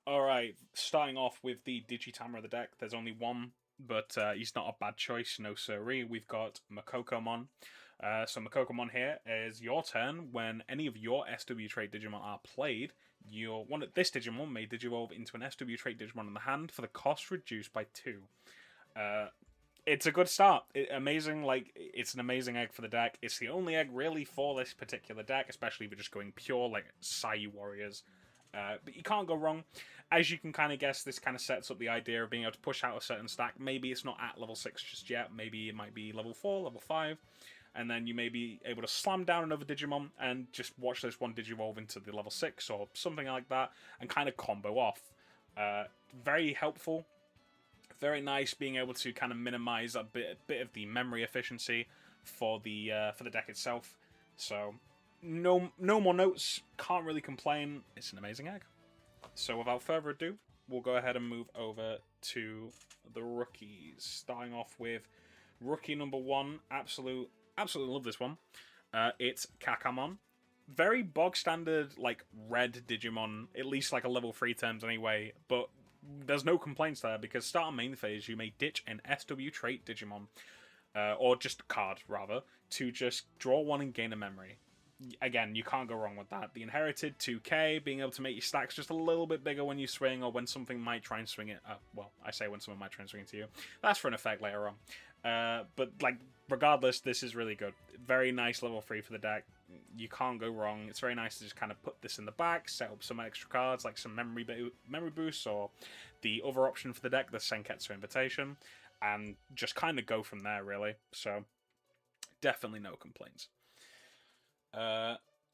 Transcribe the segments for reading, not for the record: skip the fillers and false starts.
Alright, starting off with the Digitammer of the deck. There's only one, but he's not a bad choice, no siree. We've got Makokomon. So Makokomon here is your turn. When any of your SW trait Digimon are played, this Digimon may Digivolve into an SW trait Digimon in the hand for the cost reduced by 2. Uh, it's a good start. It's an amazing egg for the deck. It's the only egg really for this particular deck, especially if you're just going pure like Saiyu Warriors. But you can't go wrong. As you can kind of guess, this kind of sets up the idea of being able to push out a certain stack. Maybe it's not at level 6 just yet. Maybe it might be level 4, level 5. And then you may be able to slam down another Digimon and just watch this one Digivolve into the level 6 or something like that and kind of combo off. Very helpful. Very nice being able to kind of minimize a bit of the memory efficiency for the deck itself. So no more notes. Can't really complain. It's an amazing egg. So without further ado, we'll go ahead and move over to the rookies. Starting off with rookie number 1. Absolutely love this one. It's Kakamon. Very bog standard, like red Digimon, at least like a level 3 terms anyway. But there's no complaints there because start on main phase, you may ditch an SW trait Digimon, or just a card rather, to just draw one and gain a memory. Again, you can't go wrong with that. The inherited 2k, being able to make your stacks just a little bit bigger when you swing, or when something might try and swing it. Well, I say when someone might try and swing it to you. That's for an effect later on. But like, regardless, this is really good. Very nice level 3 for the deck. You can't go wrong. It's very nice to just kind of put this in the back, set up some extra cards like some memory boosts, or the other option for the deck, the Senketsu Invitation, and just kind of go from there, really. So, definitely no complaints.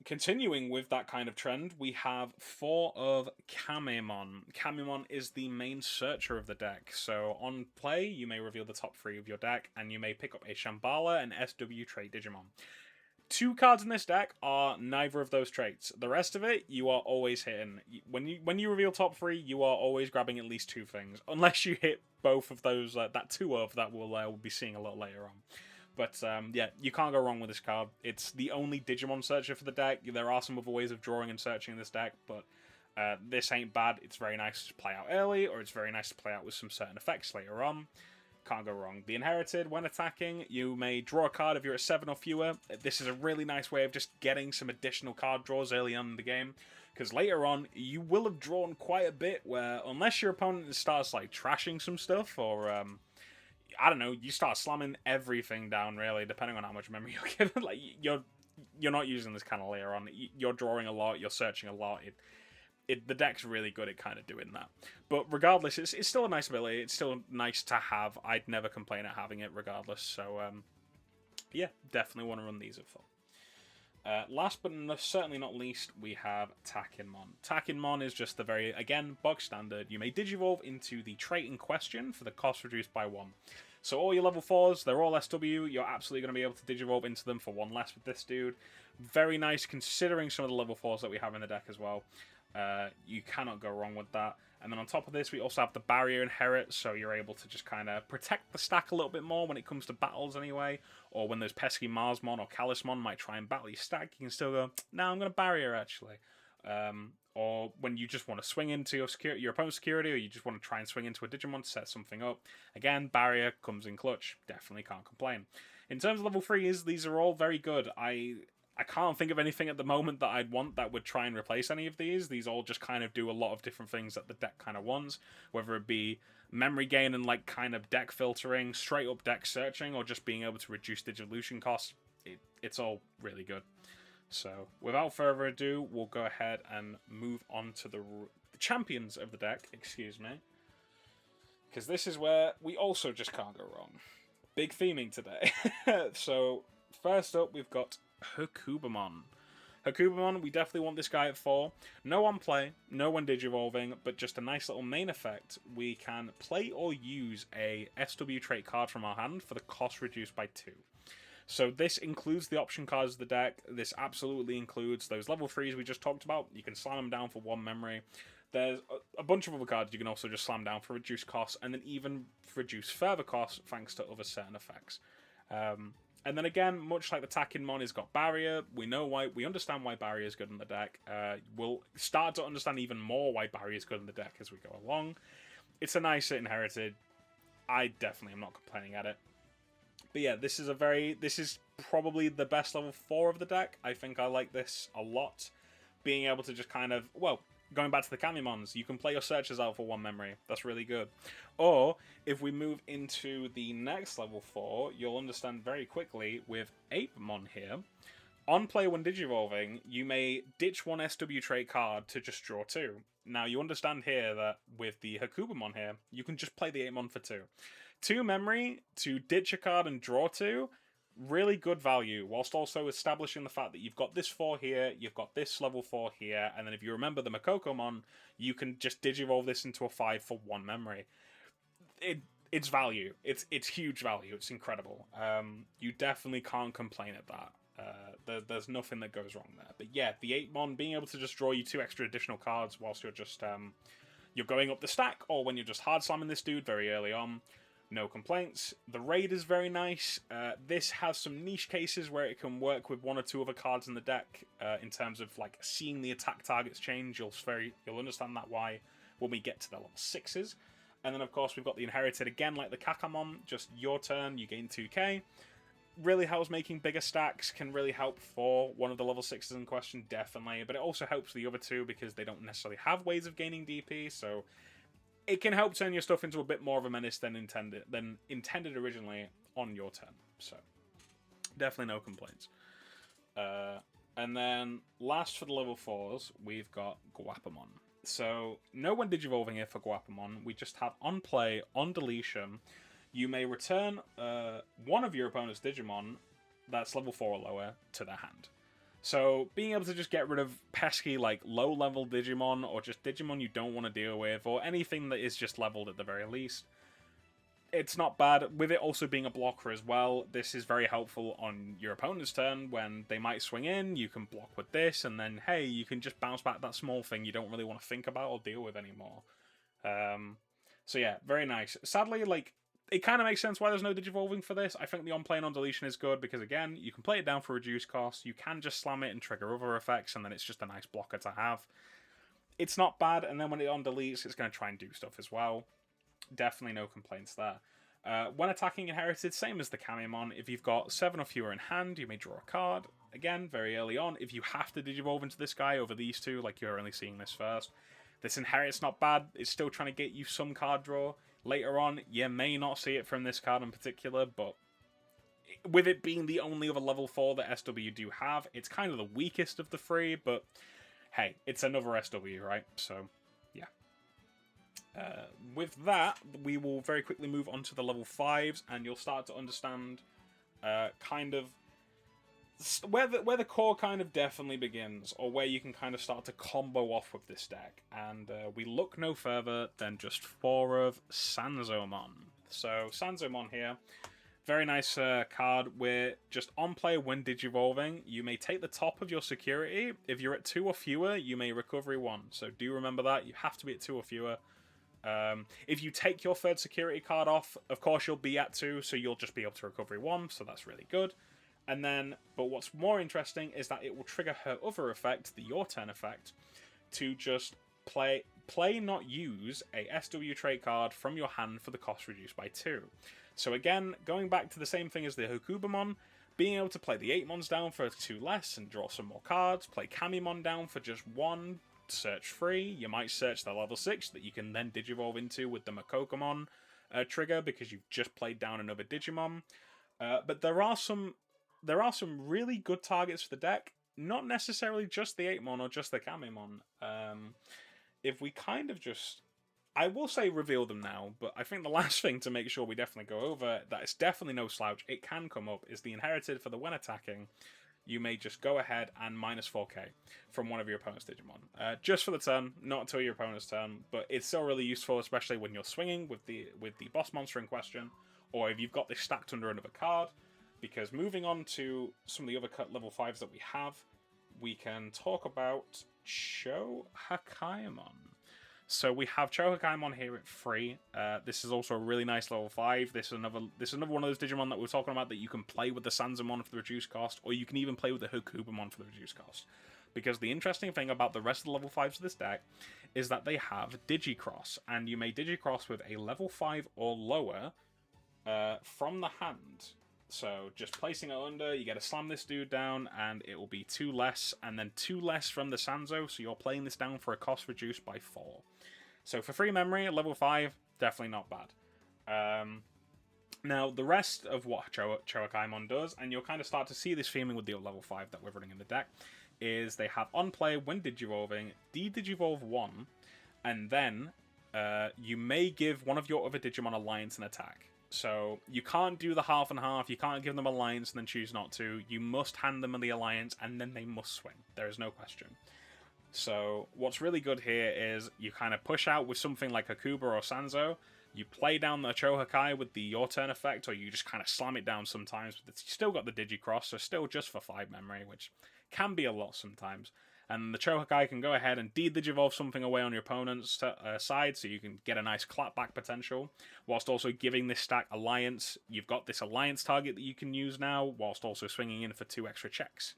Continuing with that kind of trend, we have 4 of Kamemon. Kamemon is the main searcher of the deck, so on play, you may reveal the top 3 of your deck, and you may pick up a Shambhala and SW trait Digimon. 2 cards in this deck are neither of those traits. The rest of it, you are always hitting. When you reveal top 3, you are always grabbing at least 2 things, unless you hit both of those, that 2 of that we'll be seeing a little later on. But yeah, you can't go wrong with this card. It's the only Digimon searcher for the deck. There are some other ways of drawing and searching this deck, but this ain't bad. It's very nice to play out early, or it's very nice to play out with some certain effects later on. Can't go wrong. The inherited, when attacking, you may draw a card if you're at 7 or fewer. This is a really nice way of just getting some additional card draws early on in the game, because later on, you will have drawn quite a bit where, unless your opponent starts like trashing some stuff, or I don't know, you start slamming everything down, really, depending on how much memory you're given. Like, you're not using this kind of later on. You're drawing a lot, you're searching a lot. The deck's really good at kind of doing that. But regardless, it's still a nice ability. It's still nice to have. I'd never complain at having it regardless. So, yeah, definitely want to run these at full. Last but certainly not least, we have Takinmon. Takinmon is just the very, again, bog standard. You may Digivolve into the trait in question for the cost reduced by 1. So all your level 4s, they're all SW. You're absolutely going to be able to Digivolve into them for 1 less with this dude. Very nice, considering some of the level 4s that we have in the deck as well. You cannot go wrong with that. And then on top of this, we also have the barrier inherit, so you're able to just kind of protect the stack a little bit more when it comes to battles anyway, or when those pesky Marsmon or Calismon might try and battle your stack, you can still go, no, I'm going to barrier actually. Or when you just want to swing into your opponent's security, or you just want to try and swing into a Digimon to set something up, again, barrier comes in clutch. Definitely can't complain. In terms of level 3s, these are all very good. I can't think of anything at the moment that I'd want that would try and replace any of these. These all just kind of do a lot of different things that the deck kind of wants, whether it be memory gain and like kind of deck filtering, straight up deck searching, or just being able to reduce digivolution costs. It's all really good. So without further ado, we'll go ahead and move on to the champions of the deck, excuse me. Because this is where we also just can't go wrong. Big theming today. So first up, we've got Hakubamon. Hakubamon, we definitely want this guy at 4. No one play, no one digivolving, but just a nice little main effect. We can play or use a SW trait card from our hand for the cost reduced by 2. So this includes the option cards of the deck. This absolutely includes those level 3s we just talked about. You can slam them down for 1 memory. There's a bunch of other cards you can also just slam down for reduced costs, and then even reduce further costs thanks to other certain effects. And then again, much like the Takinmon has got Barrier, we understand why Barrier is good in the deck. We'll start to understand even more why Barrier is good in the deck as we go along. It's a nice inherited. I definitely am not complaining at it. But yeah, this is probably the best level 4 of the deck. I think I like this a lot. Being able to just kind of, well, going back to the Kamimons, you can play your searches out for 1 memory. That's really good. Or, if we move into the next level 4, you'll understand very quickly with Apemon here. On play when Digivolving, you may ditch 1 SW trait card to just draw 2. Now, you understand here that with the Hakubamon here, you can just play the Apemon for 2. 2 memory to ditch a card and draw 2, really good value, whilst also establishing the fact that you've got this 4 here, you've got this level 4 here, and then if you remember the Makokomon, you can just Digivolve this into a 5 for 1 memory. It's value. It's huge value. It's incredible. You definitely can't complain at that. There's nothing that goes wrong there. But yeah, the 8-mon being able to just draw you 2 extra additional cards whilst you're just you're going up the stack, or when you're just hard slamming this dude very early on, no complaints. The raid is very nice. This has some niche cases where it can work with 1 or 2 other cards in the deck in terms of like seeing the attack targets change. You'll understand that why when we get to the level 6s. And then of course we've got the inherited again, like the Kakamon. Just your turn, you gain 2k. Really helps making bigger stacks. Can really help for one of the level 6s in question, definitely. But it also helps the other 2 because they don't necessarily have ways of gaining DP. So it can help turn your stuff into a bit more of a menace than intended originally on your turn. So definitely no complaints. And then last for the level 4s, we've got Guapamon. So no one Digivolving here for Guapamon. We just have on play, on deletion, you may return one of your opponent's Digimon that's level 4 or lower to their hand. So being able to just get rid of pesky like low level Digimon, or just Digimon you don't want to deal with, or anything that is just leveled at the very least, it's not bad. With it also being a blocker as well, this is very helpful on your opponent's turn when they might swing in. You can block with this, and then hey, you can just bounce back that small thing you don't really want to think about or deal with anymore. So yeah, very nice. Sadly, like, it kind of makes sense why there's no Digivolving for this. I think the on-play and on-deletion is good because, again, you can play it down for reduced cost. You can just slam it and trigger other effects, and then it's just a nice blocker to have. It's not bad, and then when it on-deletes, it's going to try and do stuff as well. Definitely no complaints there. When attacking Inherited, same as the Kamimon. If you've got 7 or fewer in hand, you may draw a card. Again, very early on. If you have to Digivolve into this guy over these 2, like you're only seeing this first, this Inherit's not bad. It's still trying to get you some card draw. Later on, you may not see it from this card in particular, but with it being the only other level 4 that SW do have, it's kind of the weakest of the 3, but hey, it's another SW, right? So, yeah. With that, we will very quickly move on to the level 5s, and you'll start to understand kind of where the core kind of definitely begins, or where you can kind of start to combo off with this deck. And we look no further than just 4 of Sanzomon. So Sanzomon here, very nice card where just on play when Digivolving, you may take the top of your security. If you're at 2 or fewer, you may recovery 1. So do remember that, you have to be at 2 or fewer. If you take your 3rd security card off, of course you'll be at 2, so you'll just be able to recovery 1, so that's really good. And then, but what's more interesting is that it will trigger her other effect, the Your Turn effect, to just play not use a SW trait card from your hand for the cost reduced by 2. So again, going back to the same thing as the Hakubamon, being able to play the 8-mons down for 2 less and draw some more cards, play Kamimon down for just 1, search free. You might search the level 6 that you can then Digivolve into with the Makokomon trigger because you've just played down another Digimon. But there are some really good targets for the deck, not necessarily just the 8-mon or just the Kamimon. If we kind of just, I will say reveal them now, but I think the last thing to make sure we definitely go over, that it's definitely no slouch, it can come up, is the Inherited for the when attacking. You may just go ahead and minus 4k from one of your opponent's Digimon. Just for the turn, not until your opponent's turn, but it's still really useful, especially when you're swinging with the boss monster in question, or if you've got this stacked under another card. Because moving on to some of the other level 5s that we have, we can talk about Cho Hakaimon. So we have Chohakaimon here at 3. This is also a really nice level 5. This is another one of those Digimon that we're talking about that you can play with the Sansamon for the reduced cost, or you can even play with the Hakubamon for the reduced cost. Because the interesting thing about the rest of the level 5s of this deck is that they have Digicross, and you may Digicross with a level 5 or lower from the hand. So just placing it under, you get to slam this dude down, and it will be 2 less, and then 2 less from the Sanzo, so you're playing this down for a cost reduced by 4. So for free memory, at level 5, definitely not bad. Now, the rest of what Chohakaimon does, and you'll kind of start to see this theming with the level 5 that we're running in the deck, is they have on play when Digivolving, de-Digivolve 1, and then you may give one of your other Digimon Alliance an attack. So you can't do the half and half, you can't give them Alliance and then choose not to. You must hand them the Alliance and then they must swing. There is no question. So what's really good here is you kind of push out with something like Hakuba or Sanzo, you play down the Chohakai with the Your Turn effect, or you just kind of slam it down sometimes, but you still got the Digicross, so still just for 5 memory, which can be a lot sometimes. And the Chohakai can go ahead and de-Digivolve something away on your opponent's side, so you can get a nice clapback potential, whilst also giving this stack Alliance. You've got this Alliance target that you can use now, whilst also swinging in for 2 extra checks.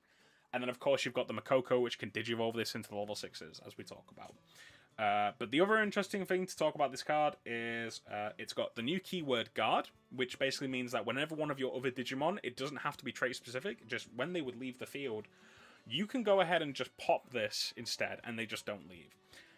And then, of course, you've got the Makoko, which can Digivolve this into the level 6s, as we talk about. But the other interesting thing to talk about this card is it's got the new keyword Guard, which basically means that whenever one of your other Digimon, it doesn't have to be trait specific, just when they would leave the field, you can go ahead and just pop this instead, and they just don't leave.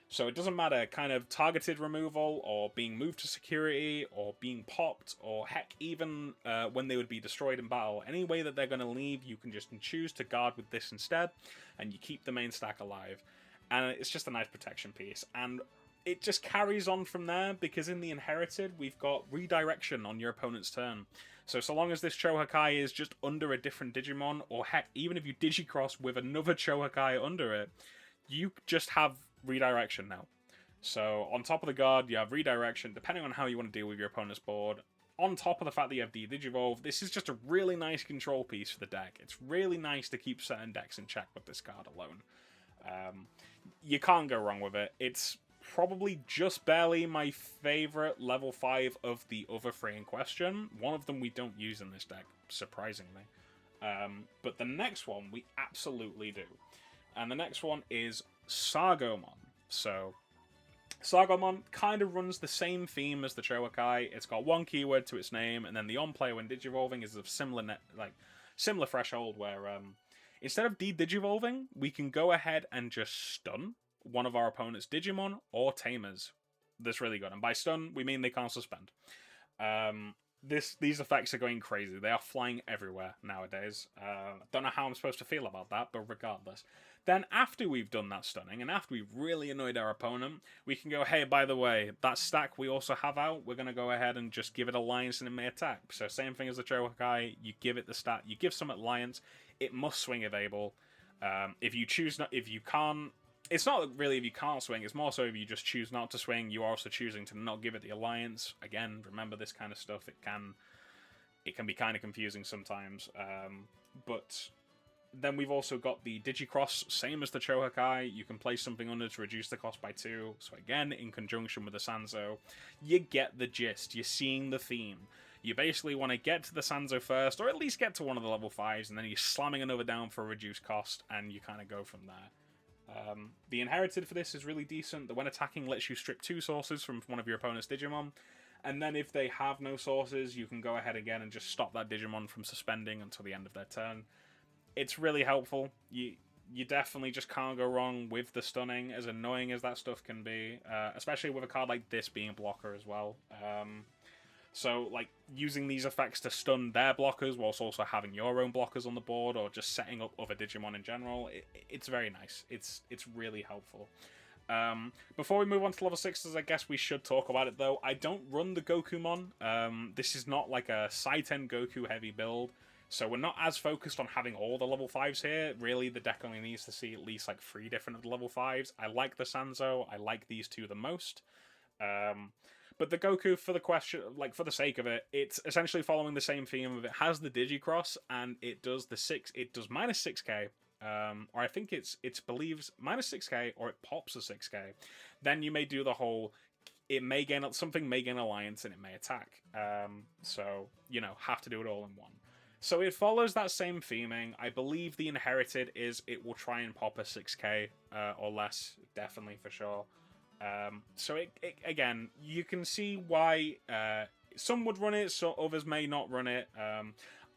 So it doesn't matter, kind of targeted removal, or being moved to security, or being popped, or heck, even when they would be destroyed in battle. Any way that they're going to leave, you can just choose to guard with this instead, and you keep the main stack alive. And it's just a nice protection piece. And it just carries on from there, because in the Inherited, we've got redirection on your opponent's turn. So long as this Chohakai is just under a different Digimon, or heck, even if you Digicross with another Chohakai under it, you just have redirection now. So on top of the guard, you have redirection, depending on how you want to deal with your opponent's board. On top of the fact that you have de-Digivolve, this is just a really nice control piece for the deck. It's really nice to keep certain decks in check with this card alone. You can't go wrong with it. It's probably just barely my favorite level 5 of the other 3 in question. One of them we don't use in this deck, surprisingly. But the next one we absolutely do. And the next one is Sargomon. So, Sargomon kind of runs the same theme as the Chohakai. It's got one keyword to its name, and then the on-play when Digivolving is of similar threshold where instead of de-Digivolving, we can go ahead and just stun one of our opponent's Digimon or Tamers. That's really good. And by stun, we mean they can't suspend. These effects are going crazy. They are flying everywhere nowadays. Don't know how I'm supposed to feel about that, but regardless. Then after we've done that stunning, and after we've really annoyed our opponent, we can go, hey, by the way, that stack we also have out, we're going to go ahead and just give it Alliance and it may attack. So same thing as the Chohakai, you give it the stat, you give some Alliance, it must swing if able. If you can't, it's not really if you can't swing, it's more so if you just choose not to swing, you are also choosing to not give it the Alliance. Again, remember this kind of stuff, it can be kind of confusing sometimes. But then we've also got the Digicross, same as the Chohakai. You can place something under to reduce the cost by 2. So again, in conjunction with the Sanzo, you get the gist. You're seeing the theme. You basically want to get to the Sanzo first, or at least get to one of the level 5s, and then you're slamming another down for a reduced cost, and you kind of go from there. The Inherited for this is really decent. The when attacking lets you strip 2 sources from one of your opponent's Digimon. And then if they have no sources, you can go ahead again and just stop that Digimon from suspending until the end of their turn. It's really helpful. You definitely just can't go wrong with the stunning, as annoying as that stuff can be. Especially with a card like this being a blocker as well. So, like, using these effects to stun their blockers whilst also having your own blockers on the board, or just setting up other Digimon in general, it's very nice. It's really helpful. Before we move on to level 6s, I guess we should talk about it, though. I don't run the Gokumon. This is not like a Saiten Goku heavy build, so we're not as focused on having all the level 5s here. Really, the deck only needs to see at least like 3 different of the level 5s. I like the Sanzo. I like these 2 the most. But the Goku, for the sake of it, it's essentially following the same theme of it has the Digicross, and it does minus 6k, or I think it's believes minus 6k, or it pops a 6k. then you may do the whole, it may gain, something may gain alliance and it may attack. So, you know, have to do it all in one. So it follows that same theming. I believe the inherited is it will try and pop a 6k or less, definitely for sure. So it again, you can see why some would run it, so others may not run it.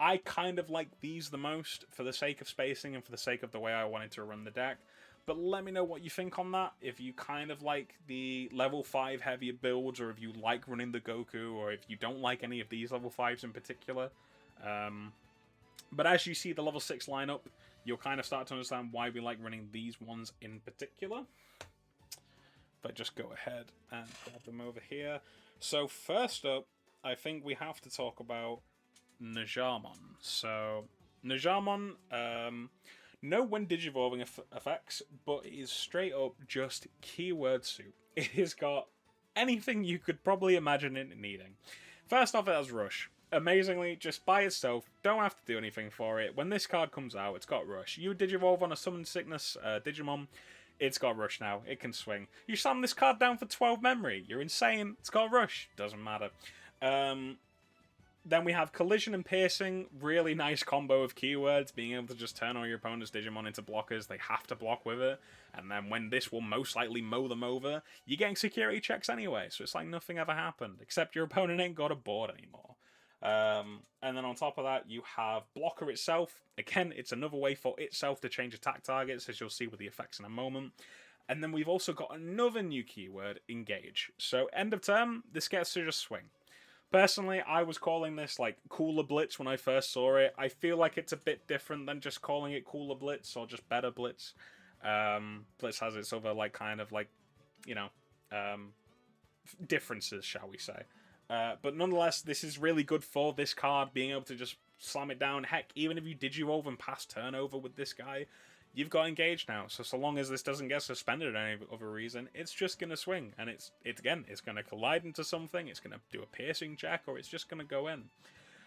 I kind of like these the most for the sake of spacing and for the sake of the way I wanted to run the deck. But let me know what you think on that. If you kind of like the level 5 heavier builds, or if you like running the Goku, or if you don't like any of these level 5s in particular. But as you see the level 6 lineup, you'll kind of start to understand why we like running these ones in particular. If I just go ahead and grab them over here. So first up, I think we have to talk about Digimon. So Digimon, no when digivolving effects, but it is straight up just keyword soup. It has got anything you could probably imagine it needing. First off, it has Rush. Amazingly, just by itself, don't have to do anything for it. When this card comes out, it's got Rush. You digivolve on a Summon Sickness Digimon, it's got Rush now. It can swing. You slam this card down for 12 memory. You're insane. It's got Rush. Doesn't matter. Then we have Collision and Piercing. Really nice combo of keywords. Being able to just turn all your opponent's Digimon into blockers. They have to block with it. And then when this will most likely mow them over, you're getting security checks anyway. So it's like nothing ever happened. Except your opponent ain't got a board anymore. And then on top of that, you have Blocker itself. Again, it's another way for itself to change attack targets, as you'll see with the effects in a moment. And then we've also got another new keyword, Engage. So end of turn, this gets to just swing. Personally, I was calling this like Cooler Blitz when I first saw it. I feel like it's a bit different than just calling it Cooler Blitz or just Better Blitz. Blitz has its other like kind of like, you know, differences, shall we say. But nonetheless, this is really good for this card, being able to just slam it down. Heck, even if you digivolve and pass turnover with this guy, you've got Engage now. So long as this doesn't get suspended or any other reason, it's just going to swing. And it's going to collide into something, it's going to do a piercing check, or it's just going to go in.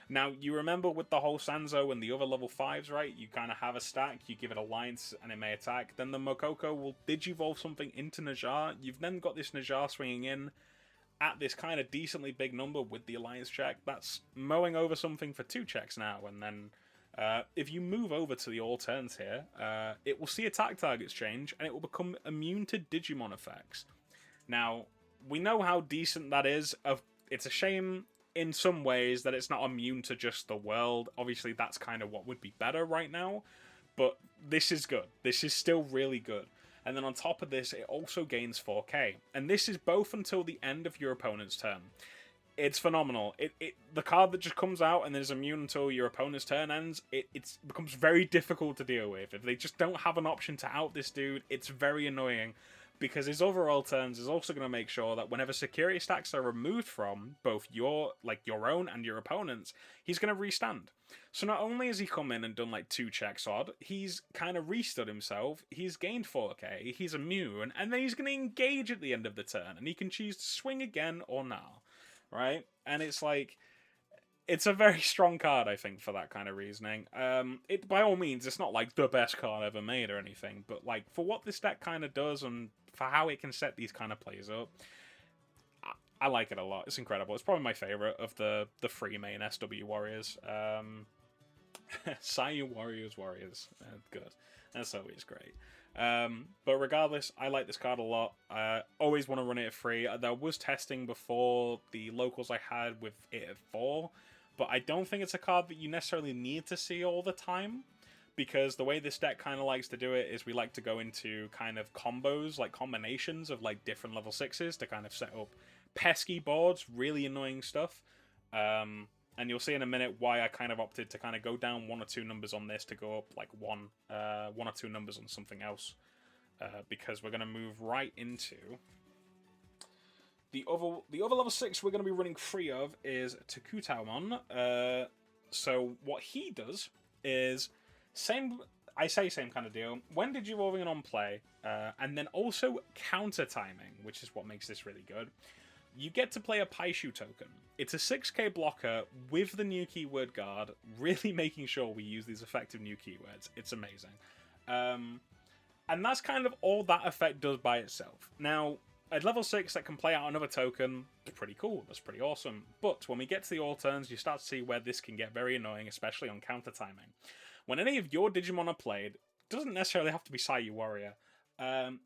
Now, you remember with the whole Sanzo and the other level 5s, right? You kind of have a stack, you give it Alliance, and it may attack. Then the Mokoko will digivolve something into Najar. You've then got this Najar swinging in at this kind of decently big number with the Alliance check. That's mowing over something for 2 checks now. And then if you move over to the all turns here, it will see attack targets change, and it will become immune to Digimon effects. Now, we know how decent that is. It's a shame in some ways that it's not immune to just the world. Obviously, that's kind of what would be better right now. But this is good. This is still really good. And then on top of this, it also gains 4k. And this is both until the end of your opponent's turn. It's phenomenal. The card that just comes out and is immune until your opponent's turn ends, it becomes very difficult to deal with. If they just don't have an option to out this dude, it's very annoying. Because his overall turns is also going to make sure that whenever security stacks are removed from both your own and your opponent's, he's going to restand. So not only has he come in and done like 2 checks odd, he's kind of restood himself, he's gained 4k, he's immune, and then he's going to engage at the end of the turn, and he can choose to swing again or not, right? And it's like, it's a very strong card, I think, for that kind of reasoning. It by all means, it's not like the best card ever made or anything, but like for what this deck kind of does and for how it can set these kind of plays up, I like it a lot. It's incredible. It's probably my favorite of the 3 main SW Warriors. Saiyu Warriors. Good. That's always great. But regardless, I like this card a lot. I always want to run it at 3. There was testing before the locals I had with it at 4, but I don't think it's a card that you necessarily need to see all the time, because the way this deck kind of likes to do it is we like to go into kind of combos, like combinations of like different level 6s to kind of set up pesky boards, really annoying stuff. And you'll see in a minute why I kind of opted to kind of go down 1 or 2 numbers on this to go up like 1 or 2 numbers on something else. Because we're going to move right into the other level 6 we're going to be running free of is Takutaumon. So what he does is same kind of deal. When digivolving and on play, and then also counter timing, which is what makes this really good. You get to play a Paishu token. It's a 6k blocker with the new keyword guard, really making sure we use these effective new keywords. It's amazing. And that's kind of all that effect does by itself. Now, at level 6 that can play out another token, it's pretty cool, that's pretty awesome. But when we get to the all turns, you start to see where this can get very annoying, especially on counter timing. When any of your Digimon are played, it doesn't necessarily have to be Saiyu Warrior.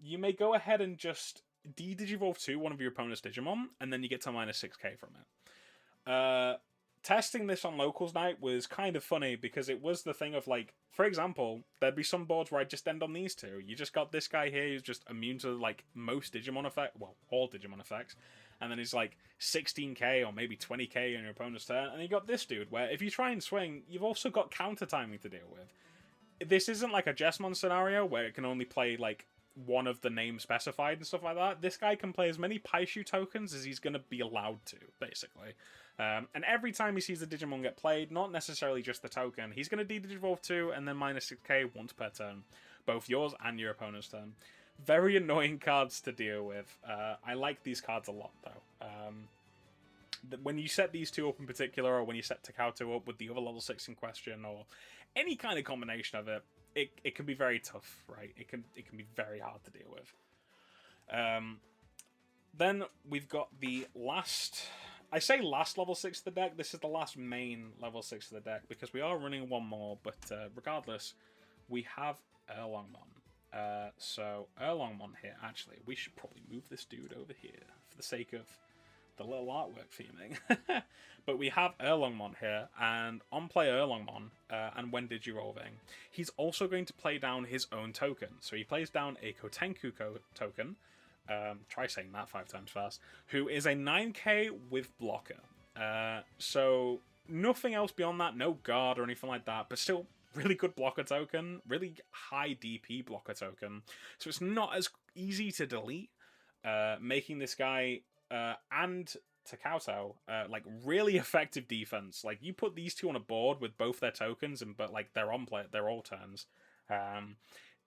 You may go ahead and just de-Digivolve to one of your opponent's Digimon, and then you get to minus 6k from it. Testing this on locals night was kind of funny because it was the thing of like, for example, there'd be some boards where I'd just end on these two. You just got this guy here who's just immune to like most Digimon effect, well, all Digimon effects, and then he's like 16k or maybe 20k on your opponent's turn, and you got this dude where if you try and swing, you've also got counter timing to deal with. This isn't like a Jessmon scenario where it can only play like one of the names specified and stuff like that. This guy can play as many Paishu tokens as he's going to be allowed to, basically. And every time he sees the Digimon get played, not necessarily just the token, he's going to de-Digivolve 2 and then minus 6k once per turn. Both yours and your opponent's turn. Very annoying cards to deal with. I like these cards a lot, though. When you set these two up in particular, or when you set Takauto up with the other level 6 in question, or any kind of combination of it, it can be very tough, right? It can be very hard to deal with. Then we've got the last... I say last level 6 of the deck. This is the last main level 6 of the deck because we are running one more, but regardless, we have Erlongmon. So Erlongmon here, actually, we should probably move this dude over here for the sake of the little artwork theming. But we have Erlongmon here, and on play Erlongmon, and when Digivolving, he's also going to play down his own token. So he plays down a Kotenku token, try saying that 5 times fast, who is a 9k with blocker. So nothing else beyond that, no guard or anything like that, but still really good blocker token, really high DP blocker token. So it's not as easy to delete, making this guy and Takauto like really effective defense. Like you put these two on a board with both their tokens, but like they're on play, they're all turns.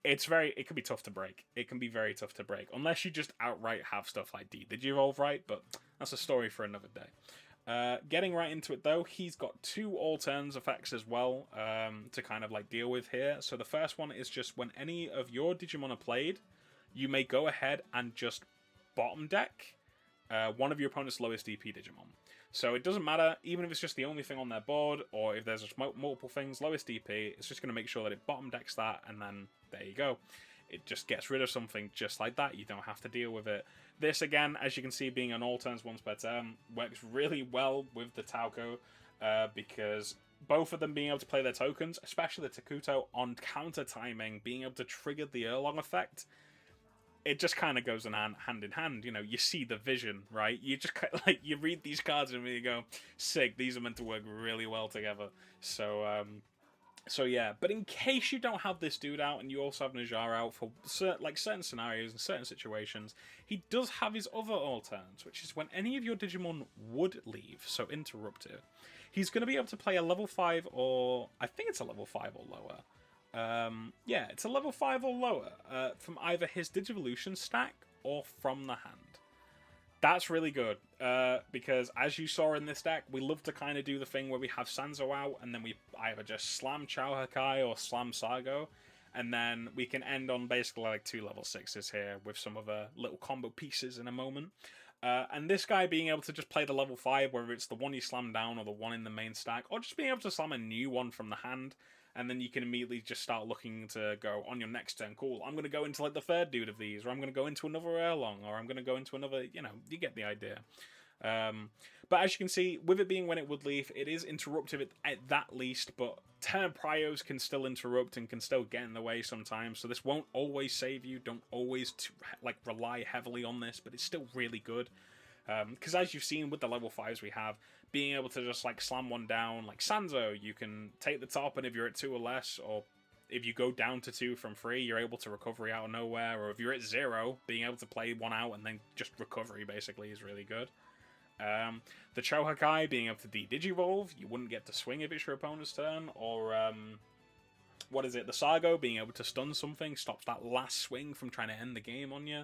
It can be tough to break. It can be very tough to break unless you just outright have stuff like Digivolve, right? But that's a story for another day. Getting right into it though, he's got 2 all turns effects as well to kind of like deal with here. So the first one is just when any of your Digimon are played, you may go ahead and just bottom deck one of your opponent's lowest DP Digimon. So it doesn't matter, even if it's just the only thing on their board, or if there's just multiple things, lowest DP, it's just going to make sure that it bottom decks that, and then there you go. It just gets rid of something just like that. You don't have to deal with it. This, again, as you can see, being on all turns once per turn, works really well with the Tauko, because both of them being able to play their tokens, especially the Takuto, on counter timing, being able to trigger the Erlong effect, it just kind of goes hand in hand. You know, you see the vision, right? You just like you read these cards and you go, "Sick! These are meant to work really well together." So, so yeah. But in case you don't have this dude out and you also have Najar out for certain scenarios and certain situations, he does have his other all turns, which is when any of your Digimon would leave, so interrupted. He's going to be able to play a level 5 or I think it's a level 5 or lower. Yeah, it's a level 5 or lower from either his Digivolution stack or from the hand. That's really good because as you saw in this deck, we love to kind of do the thing where we have Sanzo out and then we either just slam Chao Hakai or slam Sago, and then we can end on basically like 2 level 6s here with some other little combo pieces in a moment. And this guy being able to just play the level 5, whether it's the one you slam down or the one in the main stack, or just being able to slam a new one from the hand, and then you can immediately just start looking to go on your next turn. Cool, I'm going to go into like the 3rd dude of these, or I'm going to go into another Erlong, or I'm going to go into another, you know, you get the idea. But as you can see, with it being when it would leave, it is interruptive at that least, but turn prios can still interrupt and can still get in the way sometimes, so this won't always save you. Don't always like rely heavily on this, but it's still really good. Because as you've seen with the level 5s we have, being able to just like slam one down, like Sanzo, you can take the top, and if you're at 2 or less, or if you go down to 2 from 3, you're able to recovery out of nowhere, or if you're at 0, being able to play one out and then just recovery basically is really good. The Chou Hakai being able to de-Digivolve, you wouldn't get to swing if it's your opponent's turn, or what is it, the Sago being able to stun something, stops that last swing from trying to end the game on you.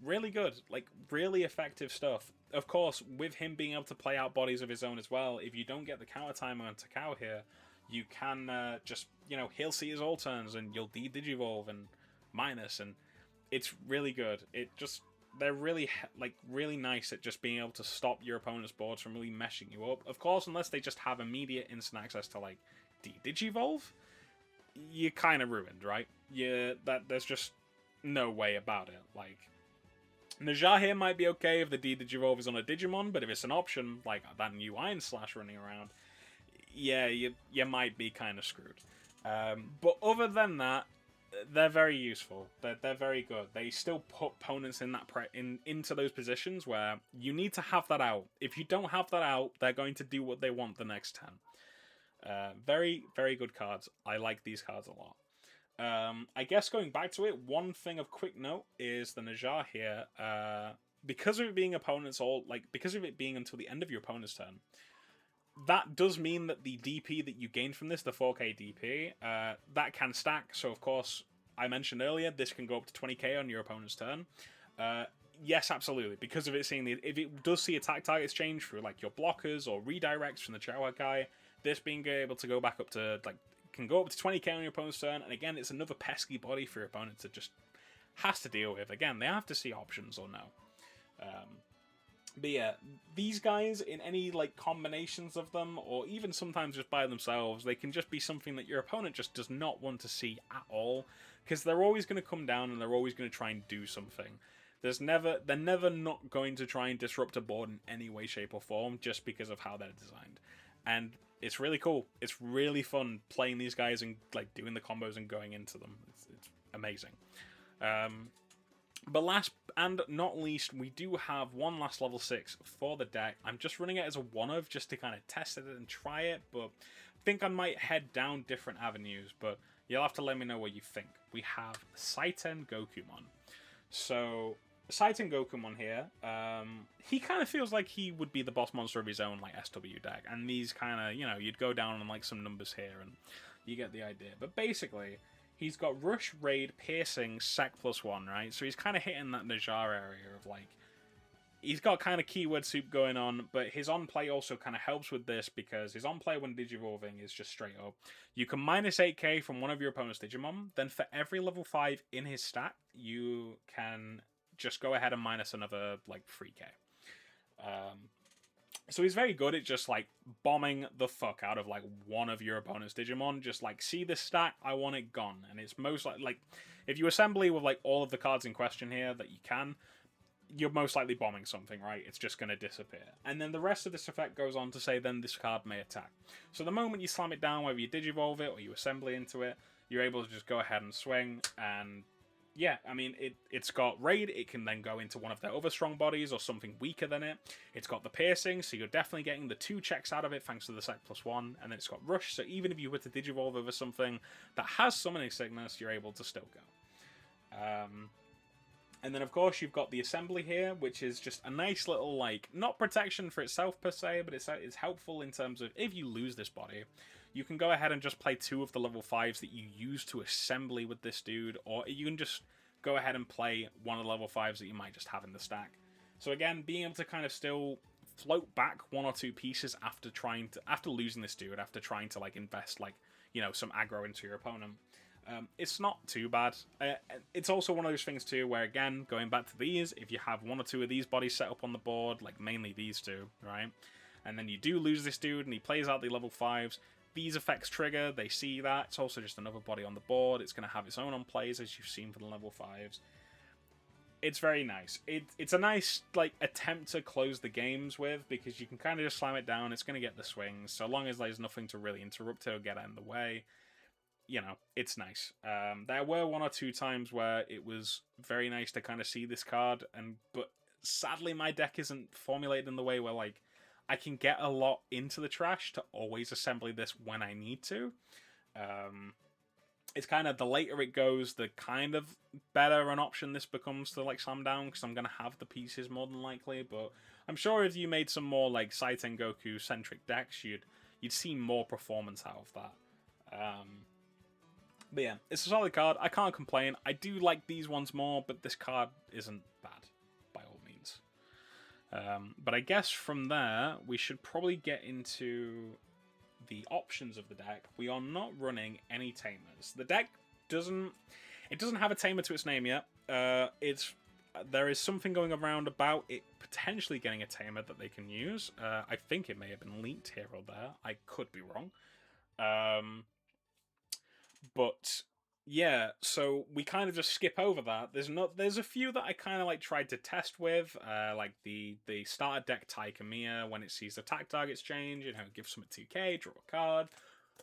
Really good, like really effective stuff. Of course, with him being able to play out bodies of his own as well, if you don't get the counter timer on Takao here, you can just, you know, he'll see his all turns and you'll de-Digivolve and minus, and it's really good. It just they're really really nice at just being able to stop your opponent's boards from really meshing you up. Of course, unless they just have immediate instant access to like Digivolve, you're kind of ruined, right? There's just no way about it. Like, Najah here might be okay if the Digivolve is on a Digimon, but if it's an option like that new Iron Slash running around, yeah, you might be kind of screwed. But other than that, they're very useful. They're very good. They still put opponents in that into those positions where you need to have that out. If you don't have that out, they're going to do what they want the next 10. Very, very good cards. I like these cards a lot. I guess going back to it, one thing of quick note is the Najah here. Because of it being because of it being until the end of your opponent's turn, that does mean that the DP that you gain from this, the 4k DP, that can stack. So, of course, I mentioned earlier, this can go up to 20k on your opponent's turn. Yes, absolutely. Because of it seeing if it does see attack targets change through like your blockers or redirects from the Chowha guy, this being able to go back up to can go up to 20k on your opponent's turn. And again, it's another pesky body for your opponent to just has to deal with. Again, they have to see options or no. But yeah, these guys, in any like combinations of them, or even sometimes just by themselves, they can just be something that your opponent just does not want to see at all, because they're always going to come down and they're always going to try and do something. They're never not going to try and disrupt a board in any way, shape, or form just because of how they're designed. And it's really cool. It's really fun playing these guys and like doing the combos and going into them. It's amazing. But last and not least, we do have one last level 6 for the deck. I'm just running it as a one-of just to kind of test it and try it, but I think I might head down different avenues, but you'll have to let me know what you think. We have Saiten Gokumon. So, Saiten Gokumon here, he kind of feels like he would be the boss monster of his own, like, SW deck, and these kind of, you know, you'd go down on, like, some numbers here, and you get the idea. But basically, he's got Rush, Raid, Piercing, Sec +1, right? So he's kind of hitting that Najah area of, like, he's got kind of keyword soup going on, but his on-play also kind of helps with this, because his on-play when Digivolving is just straight up. You can minus 8k from one of your opponent's Digimon, then for every level 5 in his stack, you can just go ahead and minus another, like, 3k. So he's very good at just, like, bombing the fuck out of, like, one of your opponent's Digimon. Just, like, see this stack, I want it gone. And it's most like, if you assembly with, like, all of the cards in question here that you can, you're most likely bombing something, right? It's just going to disappear. And then the rest of this effect goes on to say then this card may attack. So the moment you slam it down, whether you Digivolve it or you assembly into it, you're able to just go ahead and swing. And yeah, I mean, it's got Raid. It can then go into one of their other strong bodies or something weaker than it. It's got the Piercing, so you're definitely getting the 2 checks out of it thanks to the Sec +1. And then it's got Rush, so even if you were to Digivolve over something that has Summoning Sickness, you're able to still go. And then, of course, you've got the Assembly here, which is just a nice little, like, not protection for itself per se, but it's helpful in terms of if you lose this body, you can go ahead and just play 2 of the level 5s that you use to assembly with this dude, or you can just go ahead and play one of the level 5s that you might just have in the stack. So again, being able to kind of still float back 1 or 2 pieces after losing this dude, after trying to, like, invest, like, you know, some aggro into your opponent. It's not too bad. It's also one of those things too where, again, going back to these, if you have 1 or 2 of these bodies set up on the board, like mainly these 2, right? And then you do lose this dude and he plays out the level 5s, these effects trigger, they see that. It's also just another body on the board. It's going to have its own on plays, as you've seen for the level 5s. It's very nice. It's a nice, like, attempt to close the games with, because you can kind of just slam it down. It's going to get the swings, so long as there's nothing to really interrupt it or get in the way. You know, it's nice. There were 1 or 2 times where it was very nice to kind of see this card, but sadly my deck isn't formulated in the way where, like, I can get a lot into the trash to always assembly this when I need to. It's kind of, the later it goes, the kind of better an option this becomes to, like, slam down, because I'm going to have the pieces more than likely, but I'm sure if you made some more, like, Saiten Goku-centric decks, you'd see more performance out of that. But yeah, it's a solid card. I can't complain. I do like these ones more, but this card isn't bad, by all means. But I guess from there, we should probably get into the options of the deck. We are not running any tamers. The deck doesn't have a tamer to its name yet. It's there is something going around about it potentially getting a tamer that they can use. I think it may have been leaked here or there. I could be wrong. But yeah, so we kind of just skip over that. There's a few that I kind of like tried to test with, like the starter deck Taikamiya when it sees attack targets change, give some 2k, draw a card,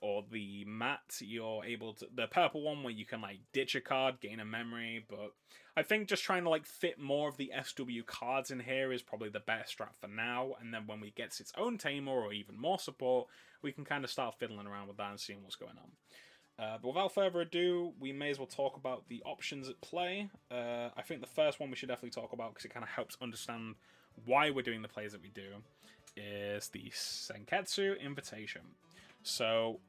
or the mat you're able to, the purple one where you can like ditch a card, gain a memory. But I think just trying to like fit more of the SW cards in here is probably the better strat for now. And then when we get its own tamer or even more support, we can kind of start fiddling around with that and seeing what's going on. But without further ado, we may as well talk about the options at play. I think the first one we should definitely talk about, because it kind of helps understand why we're doing the plays that we do, is the Senketsu Invitation. So,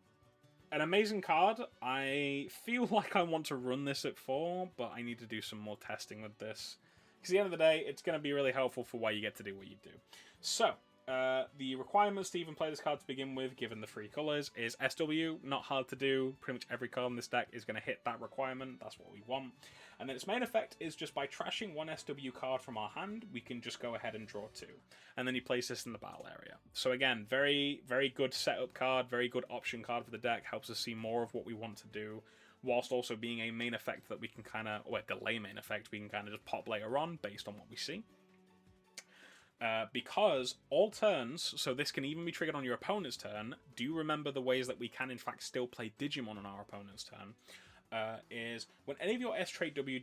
an amazing card. I feel like I want to run this at 4, but I need to do some more testing with this. Because at the end of the day, it's going to be really helpful for why you get to do what you do. So, the requirements to even play this card to begin with, given the 3 colours, is SW. Not hard to do. Pretty much every card in this deck is going to hit that requirement. That's what we want. And then its main effect is just by trashing 1 SW card from our hand, we can just go ahead and draw 2. And then you place this in the battle area. So again, very, very good setup card, very good option card for the deck. Helps us see more of what we want to do, whilst also being a main effect that we can kind of, or a delay main effect, we can kind of just pop later on based on what we see. Because all turns, so this can even be triggered on your opponent's turn, do remember the ways that we can in fact still play Digimon on our opponent's turn, is when any of your S-Trait W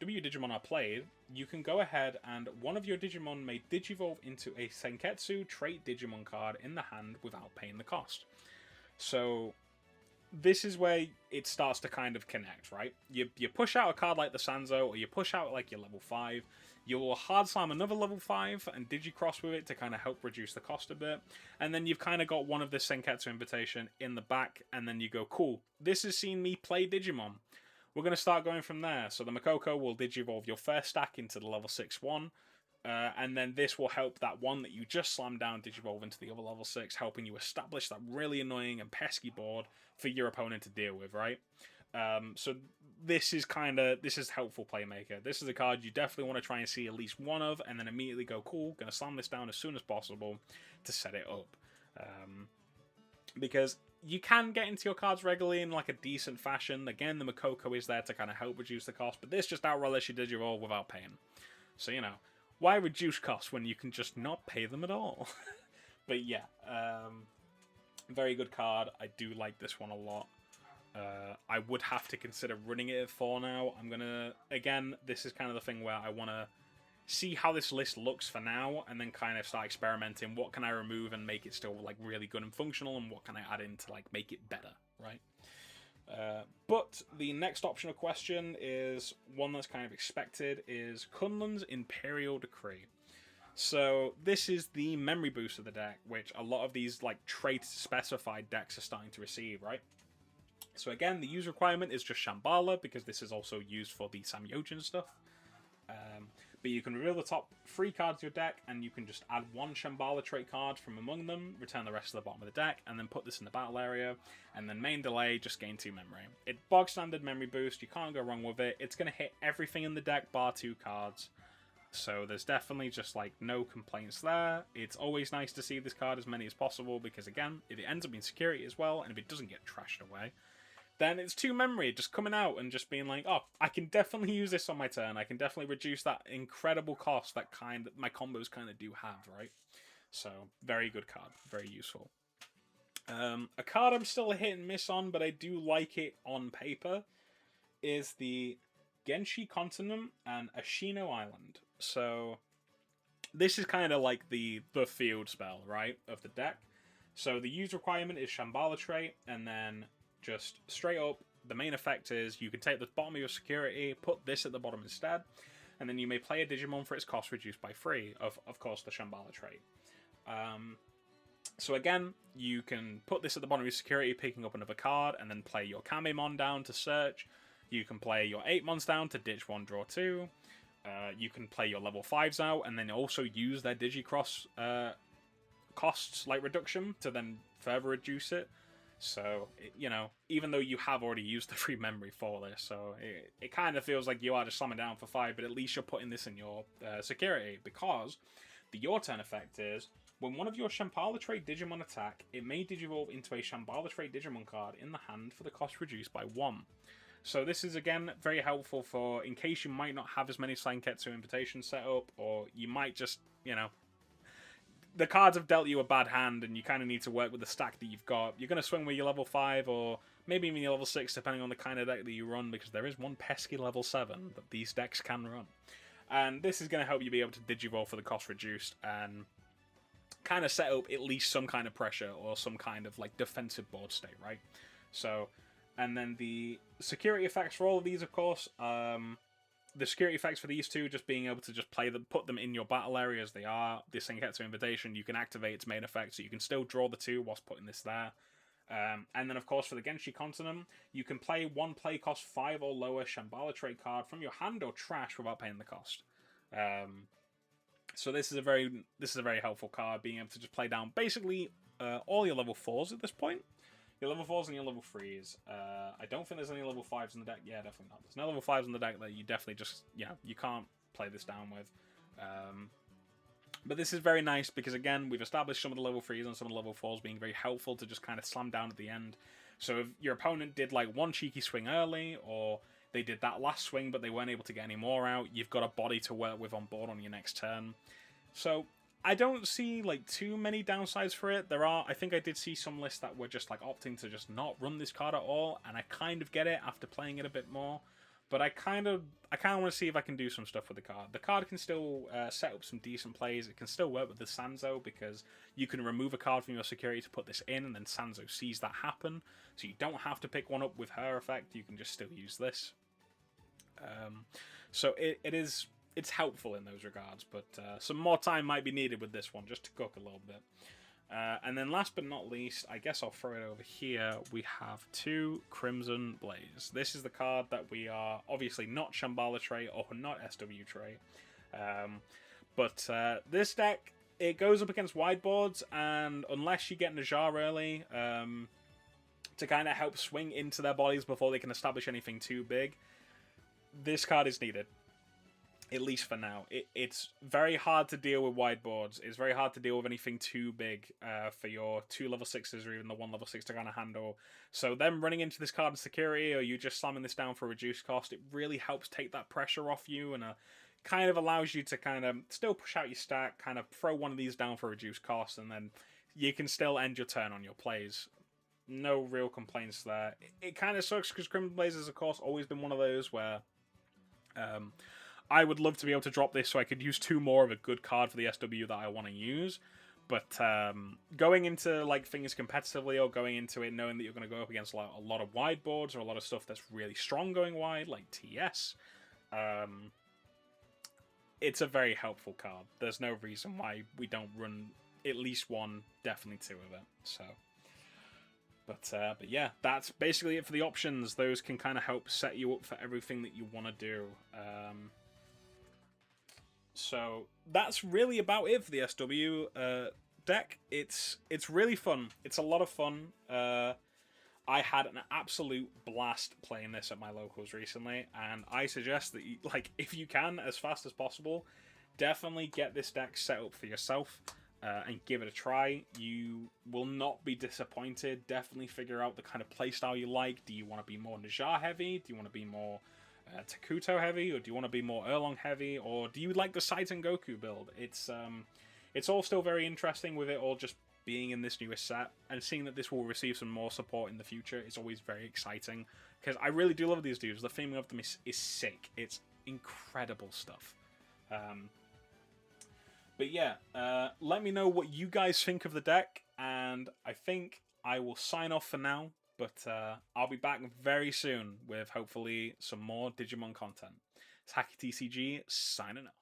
Digimon are played, you can go ahead and one of your Digimon may Digivolve into a Senketsu trait Digimon card in the hand without paying the cost. So this is where it starts to kind of connect, right? You push out a card like the Sanzo, or you push out like your level 5, you'll hard slam another level 5 and Digicross with it to kind of help reduce the cost a bit. And then you've kind of got one of this Senketsu Invitation in the back, and then you go, cool, this has seen me play Digimon. We're going to start going from there. So the Makoko will Digivolve your first stack into the level 6 one, and then this will help that one that you just slammed down Digivolve into the other level 6, helping you establish that really annoying and pesky board for your opponent to deal with, right? So this is helpful playmaker. This is a card you definitely want to try and see at least one of, and then immediately go, cool, gonna slam this down as soon as possible to set it up. Because you can get into your cards regularly in like a decent fashion. Again, the Makoko is there to kind of help reduce the cost, but this just outright lets you Digivolve without paying. So, why reduce costs when you can just not pay them at all? But yeah, very good card. I do like this one a lot. I would have to consider running it at 4 now. Again, this is kind of the thing where I want to see how this list looks for now, and then kind of start experimenting. What can I remove and make it still like really good and functional, and what can I add in to like make it better, right? But the next optional question is one that's kind of expected, is Kunlun's Imperial Decree. So this is the memory boost of the deck, which a lot of these like trait-specified decks are starting to receive, right? So again, the use requirement is just Shambhala, because this is also used for the Samyojin stuff. But you can reveal the top 3 cards of your deck, and you can just add 1 Shambhala trait card from among them, return the rest to the bottom of the deck, and then put this in the battle area, and then main delay, just gain 2 memory. It bog standard memory boost, you can't go wrong with it. It's going to hit everything in the deck bar 2 cards. So there's definitely just like no complaints there. It's always nice to see this card as many as possible, because again, if it ends up being security as well, and if it doesn't get trashed away, then it's 2 memory just coming out and just being like, oh, I can definitely use this on my turn. I can definitely reduce that incredible cost that my combos kind of do have, right? So, very good card. Very useful. A card I'm still a hit and miss on, but I do like it on paper, is the Genshi Continent and Ashino Island. So, this is kind of like the field spell, right, of the deck. So, the use requirement is Shambhala trait, and then just straight up, the main effect is you can take the bottom of your security, put this at the bottom instead, and then you may play a Digimon for its cost reduced by 3, of course, the Shambhala trait. So again, you can put this at the bottom of your security, picking up another card, and then play your Kamemon down to search. You can play your 8 mons down to ditch 1, draw 2. You can play your level 5s out, and then also use their Digicross costs, like reduction, to then further reduce it. So, you know, even though you have already used the free memory for this, so it kind of feels like you are just slamming down for 5, but at least you're putting this in your security, because the your turn effect is when one of your Shambhala trait Digimon attack, it may digivolve into a Shambhala trait Digimon card in the hand for the cost reduced by 1. So this is, again, very helpful for in case you might not have as many Sanketsu invitations set up, or you might just, you know, the cards have dealt you a bad hand and you kind of need to work with the stack that you've got. You're going to swing with your level 5 or maybe even your level 6, depending on the kind of deck that you run, because there is one pesky level 7 that these decks can run. And this is going to help you be able to digivolve for the cost reduced and kind of set up at least some kind of pressure or some kind of like defensive board state, right? So, and then the security effects for all of these, of course, the security effects for these two, just being able to just play them, put them in your battle area as they are. This Senketsu Invitation, you can activate its main effect, so you can still draw the 2 whilst putting this there. And then, of course, for the Genshi Continuum, you can play 1 play cost 5 or lower Shambhala trait card from your hand or trash without paying the cost. So this is a very helpful card, being able to just play down basically all your level 4s at this point. Your level 4s and your level 3s. I don't think there's any level 5s in the deck. Yeah, definitely not. There's no level 5s in the deck that you definitely just, you can't play this down with. But this is very nice because, again, we've established some of the level 3s and some of the level 4s being very helpful to just kind of slam down at the end. So if your opponent did like one cheeky swing early, or they did that last swing but they weren't able to get any more out, you've got a body to work with on board on your next turn. So I don't see like too many downsides for it. I think I did see some lists that were just like opting to just not run this card at all, and I kind of get it after playing it a bit more. But I kind of want to see if I can do some stuff with the card. The card can still set up some decent plays. It can still work with the Sanzo because you can remove a card from your security to put this in, and then Sanzo sees that happen. So you don't have to pick one up with her effect. You can just still use this. So it's helpful in those regards, but some more time might be needed with this one just to cook a little bit. And then last but not least, I guess I'll throw it over here, we have 2 Crimson Blaze. This is the card that we are obviously not Shambhala trait or not SW trait. But this deck, it goes up against wideboards, and unless you get Najar early to kind of help swing into their bodies before they can establish anything too big, this card is needed. At least for now. It's very hard to deal with wideboards. It's very hard to deal with anything too big for your 2 level 6s or even the 1 level 6 to kind of handle. So them running into this card in security, or you just slamming this down for a reduced cost, it really helps take that pressure off you, and kind of allows you to kind of still push out your stack, kind of throw one of these down for a reduced cost, and then you can still end your turn on your plays. No real complaints there. It kind of sucks because Crimson Blaze has, of course, always been one of those where I would love to be able to drop this so I could use 2 more of a good card for the SW that I want to use. But going into like things competitively, or going into it knowing that you're going to go up against a lot of wide boards or a lot of stuff that's really strong going wide, like TS, it's a very helpful card. There's no reason why we don't run at least 1, definitely 2 of it. So, but yeah, that's basically it for the options. Those can kind of help set you up for everything that you want to do. So that's really about it for the SW deck. It's really fun. It's a lot of fun. I had an absolute blast playing this at my locals recently, and I suggest that you, like, if you can, as fast as possible, definitely get this deck set up for yourself and give it a try. You will not be disappointed. Definitely figure out the kind of playstyle you like. Do you want to be more Najar heavy? Do you want to be more Takuto heavy, or do you want to be more Erlong heavy, or do you like the Saiten Goku build? It's all still very interesting with it all just being in this newest set, and seeing that this will receive some more support in the future is always very exciting, because I really do love these dudes. The theming of them is sick. It's incredible stuff. But yeah, let me know what you guys think of the deck, and I think I will sign off for now. But I'll be back very soon with hopefully some more Digimon content. It's Hacky TCG signing off.